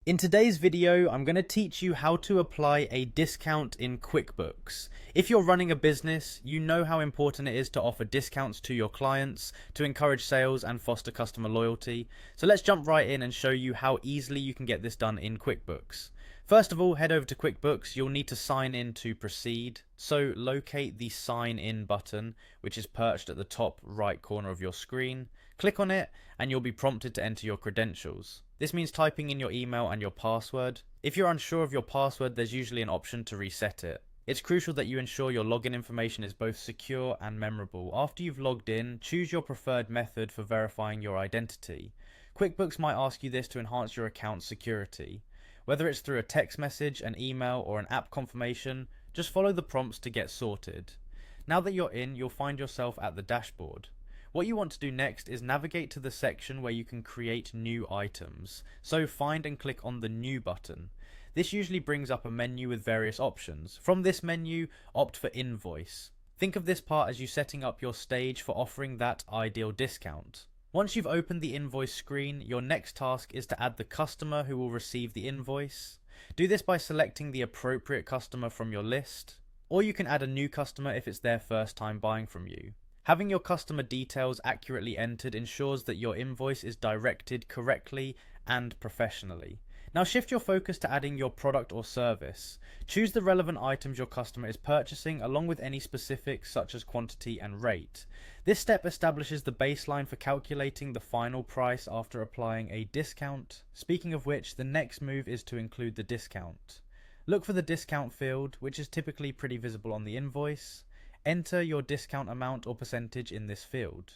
In today's video, I'm going to teach you how to apply a discount in QuickBooks. If you're running a business, you know how important it is to offer discounts to your clients to encourage sales and foster customer loyalty. So let's jump right in and show you how easily you can get this done in QuickBooks. First of all, head over to QuickBooks. You'll need to sign in to proceed. So locate the sign in button, which is perched at the top right corner of your screen. Click on it and you'll be prompted to enter your credentials. This means typing in your email and your password. If you're unsure of your password, there's usually an option to reset it. It's crucial that you ensure your login information is both secure and memorable. After you've logged in, choose your preferred method for verifying your identity. QuickBooks might ask you this to enhance your account's security. Whether it's through a text message, an email, or an app confirmation, just follow the prompts to get sorted. Now that you're in, you'll find yourself at the dashboard. What you want to do next is navigate to the section where you can create new items. So find and click on the New button. This usually brings up a menu with various options. From this menu, opt for Invoice. Think of this part as you setting up your stage for offering that ideal discount. Once you've opened the invoice screen, your next task is to add the customer who will receive the invoice. Do this by selecting the appropriate customer from your list, or you can add a new customer if it's their first time buying from you. Having your customer details accurately entered ensures that your invoice is directed correctly and professionally. Now shift your focus to adding your product or service. Choose the relevant items your customer is purchasing along with any specifics such as quantity and rate. This step establishes the baseline for calculating the final price after applying a discount. Speaking of which, the next move is to include the discount. Look for the discount field, which is typically pretty visible on the invoice. Enter your discount amount or percentage in this field.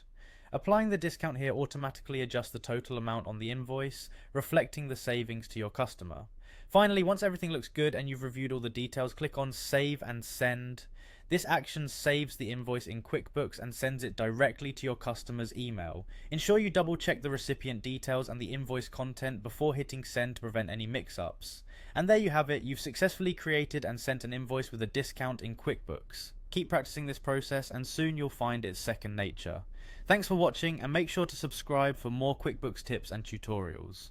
Applying the discount here automatically adjusts the total amount on the invoice, reflecting the savings to your customer. Finally, once everything looks good and you've reviewed all the details, click on Save and Send. This action saves the invoice in QuickBooks and sends it directly to your customer's email. Ensure you double check the recipient details and the invoice content before hitting send to prevent any mix-ups. And there you have it, you've successfully created and sent an invoice with a discount in QuickBooks. Keep practicing this process and soon you'll find it's second nature. Thanks for watching and make sure to subscribe for more QuickBooks tips and tutorials.